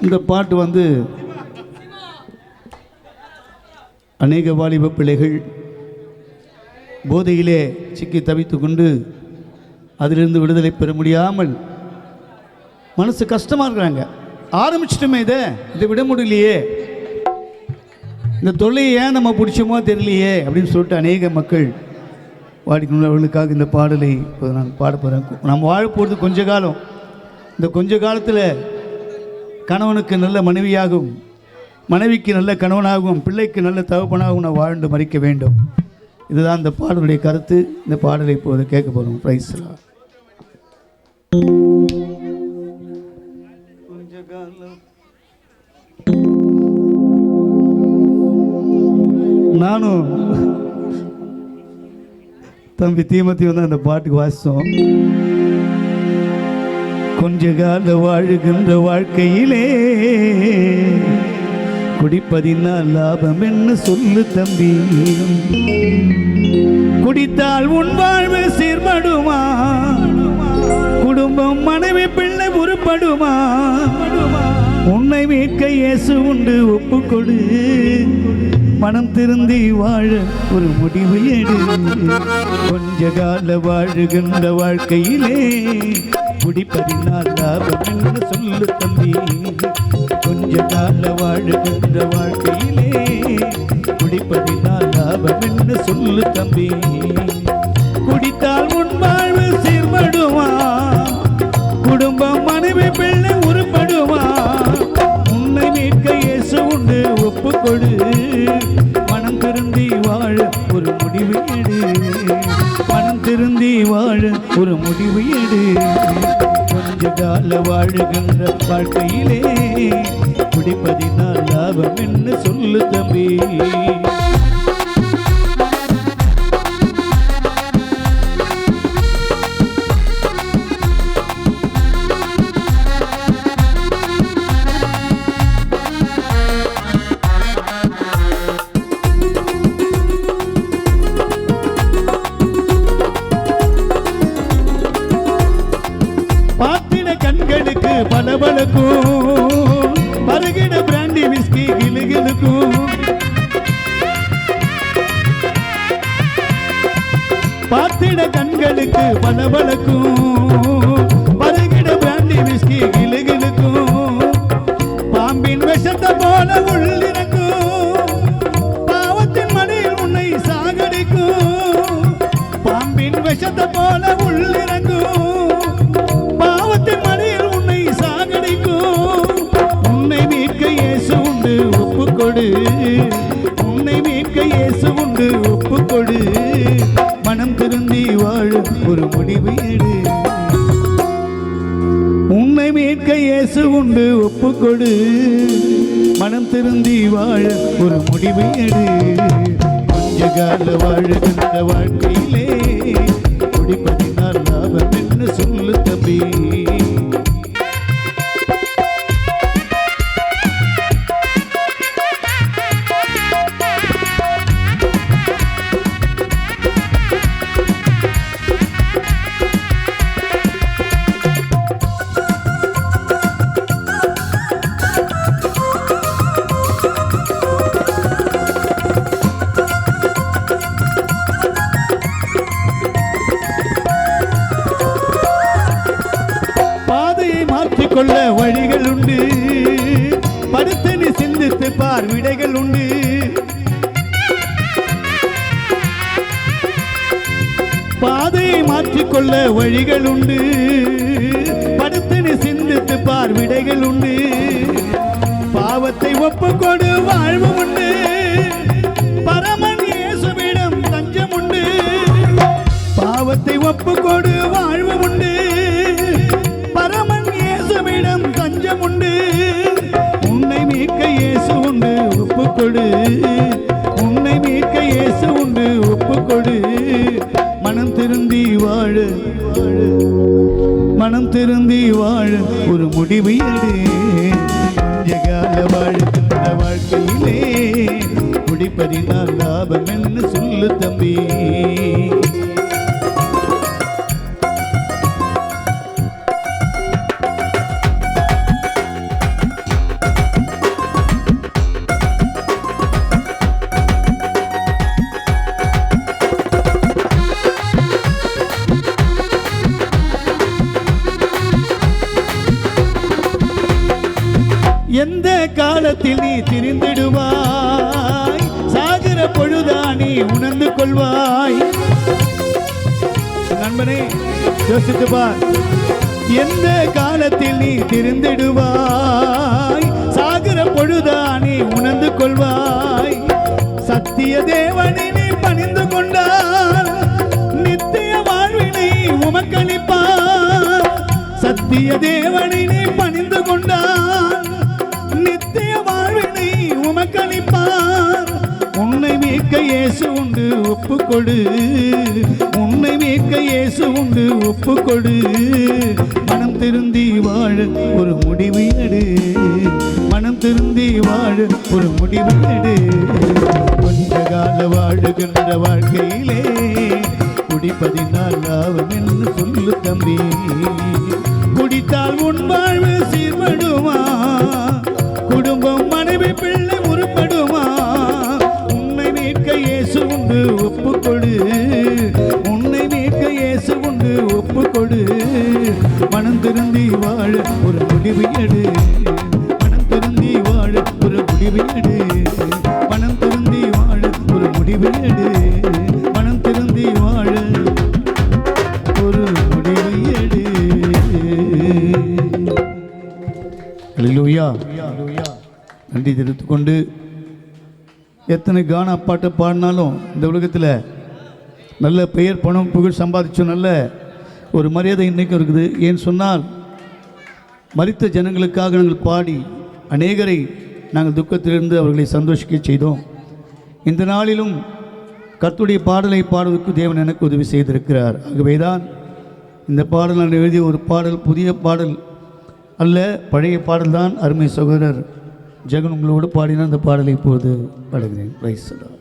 இந்த பாட்டு அநேக வாலிப பிள்ளைகள் போதையிலே சிக்கி தவித்து கொண்டு அதிலிருந்து விடுதலை பெற முடியாமல் மனசு கஷ்டமாக இருக்கிறாங்க. ஆரம்பிச்சிட்டுமே இதை விட முடியலையே, இந்த தொல்லையை ஏன் நம்ம பிடிச்சோமோ தெரியலையே அப்படின்னு சொல்லிட்டு அநேக மக்கள் வாடிக்கொண்டவர்களுக்காக இந்த பாடலை நான் பாட போகிறேன். நம்ம வாழ போகிறது கொஞ்ச காலம். இந்த கொஞ்ச காலத்தில் கணவனுக்கு நல்ல மனைவியாகவும், மனைவிக்கு நல்ல கணவனாகவும், பிள்ளைக்கு நல்ல தகப்பனாகவும் நான் வாழ்ந்து மறிக்க வேண்டும். இதுதான் இந்த பாடலுடைய கருத்து. இந்த பாடலை இப்போது கேட்க போகிறோம். பிரைஸ் கொஞ்ச காலம் நானும் தம்பி தீமத்தையும் தான் அந்த பாட்டுக்கு வாசித்தோம். கொஞ்ச கால வாழுகின்ற வாழ்க்கையிலே குடிப்பதினால் லாபம் என்ன சொல்லு தம்பி. குடித்தால் உன் வாழ்வு சீர்படுமா, குடும்பம் மனைவி பிள்ளை உருப்படுமா. உன்னை மீட்க இயேசு உண்டு, ஒப்புக்கொடு. மனம் திருந்தி வாழ ஒரு முடிவு எடு. கொஞ்ச கால வாழுகின்ற வாழ்க்கையிலே குடிப்பதினால் லாபம் என்று சொல்லு தம்பி. கொஞ்ச கால வாழுகின்ற வாழ்க்கையிலே குடிப்பதினால் லாபம் என்று சொல்லு தம்பி. குடித்தால் உன் வாழ்வு சீர்படுமா, குடும்பம் மனைவி பிள்ளை உருப்படுமா. உன்னை மீட்க இயேசு உண்டு, ஒப்புக்கொடு. மனம் திருந்தி வாழ ஒரு முடிவு எடு. மனம் திருந்தி வாழ ஒரு முடிவு எடு. கொஞ்ச கால வாழுகின்ற வாழ்க்கையிலே குடிப்பதினால் லாபம் என்று சொல்லு தம்பி. கண்களுக்கு பளபளக்கும், பருகிட பிராண்டி விஸ்கி கிளுகிளுக்கும். பார்த்திட கண்களுக்கு பளபளக்கும், பருகிட பிராண்டி விஸ்கி கிளுகிளுக்கும். பாம்பின் விஷத்தை போல உள்ளிறக்கும், பாவத்தின் மடியில் உன்னை சாகடிக்கும். பாம்பின் விஷத்தை போல உள்ளிறங்கும், மடியில் உன்னை சாகடிக்கும். உன்னை மீட்க இயேசு உண்டு, ஒப்புக்கொடு. உன்னை மீட்க இயேசு உண்டு, ஒப்புக்கொடு. மனம் திருந்தி வாழ ஒரு முடிவு எடு. உன்னை மீட்க இயேசு உண்டு, ஒப்புக்கொடு. மனம் திருந்தி வாழ ஒரு முடிவு எடு. கொஞ்ச கால வாழுகின்ற வாழ்க்கையிலே குடிப்பதினால் லாபம் என்று சொல்லு தம்பி. கொள்ள வழிகள் உண்டு, படுத்து நீ சிந்தித்து பார் விடைகள் உண்டு. பாதையை மாற்றிக்கொள்ள வழிகள் உண்டு, படுத்து நீ சிந்தித்து பார் விடைகள் உண்டு. பாவத்தை ஒப்புக்கொடு, வாழ்வு உண்டு. பரமன் இயேசுவிடம் தஞ்சம் உண்டு. பாவத்தை ஒப்புக்கொடு, வாழ்வு உண்டு. பரமன் இயேசுவிடம் தஞ்சம் உண்டு. உன்னை மீட்க இயேசு உண்டு, ஒப்புக்கொடு. உன்னை மீட்க இயேசு உண்டு, ஒப்புக்கொடு. மனம் திருந்தி வாழ, மனம் திருந்தி வாழ ஒரு முடிவு எடு. ஜகால வாழ்கின்ற வாழ்க்கையிலே குடிப்பதினால் லாபம் என்று சொல்லு தம்பி. எந்த காலத்தில் நீ திரிந்திடுவாய், சாகிற பொழுதா நீ உணர்ந்து கொள்வாய். நண்பனே யோசித்து பார். எந்த காலத்தில் நீ திரிந்திடுவாய், சாகிற பொழுதா நீ உணர்ந்து கொள்வாய். சத்திய தேவனை நீ பணிந்து கொண்டால் நித்திய வாழ்வினை உமக்களிப்பார். சத்திய தேவனை நீ பணிந்து கொண்டால் நித்திய வாழ்வினை உமக்களிப்பார். உன்னை மீட்க இயேசு உண்டு ஒப்புக்கொடு, உன்னை மீட்க இயேசு உண்டு ஒப்புக்கொடு. மனம் திருந்தி வாழ ஒரு முடிவு எடு, மனம் திருந்தி வாழ ஒரு முடிவு எடு. கொஞ்ச கால வாழுகின்ற வாழ்க்கையிலே குடிப்பதினால் லாபம் என்று சொல்லு தம்பி. குடித்தால் உன் வாழ்வு சீர்படுமா, குடும்பம் மனைவி பிள்ளை உருப்படுமா. உன்னை மீட்க இயேசு உண்டு ஒப்புக்கொடு, உன்னை மீட்க இயேசு உண்டு ஒப்புக்கொடு. மனம் திருந்தி வாழ ஒரு முடிவு எடு, மனம் திருந்தி வாழ ஒரு முடிவு எடு. மனம் திருந்தி வாழ ஒரு முடிவு எடு, மனம் திருந்தி வாழ ஒரு முடிவு எடு. அல்லேலூயா. நன்றி தெரிவித்துக் கொண்டு எத்தனை கானா பாட்டு பாடினாலும் இந்த உலகத்தில் நல்ல பெயர் பணம் புகழ் சம்பாதிச்சோம், நல்ல ஒரு மரியாதை இன்றைக்கும் இருக்குது. ஏன்னு சொன்னால் மரித்த ஜனங்களுக்காக நாங்கள் பாடி அநேகரை நாங்கள் துக்கத்திலிருந்து அவர்களை சந்தோஷிக்க செய்தோம். இந்த நாளிலும் கர்த்தருடைய பாடலை பாடுவதற்கு தேவன் எனக்கு உதவி செய்திருக்கிறார். ஆகவேதான் இந்த பாடல் நான் எழுதிய ஒரு பாடல், புதிய பாடல் அல்ல, பழைய பாடல் தான். அருமை சகோதரர் ஜெகன் உங்களோடு பாடின அந்த பாடலை இப்போது பாடுகிறேன். Praise the Lord.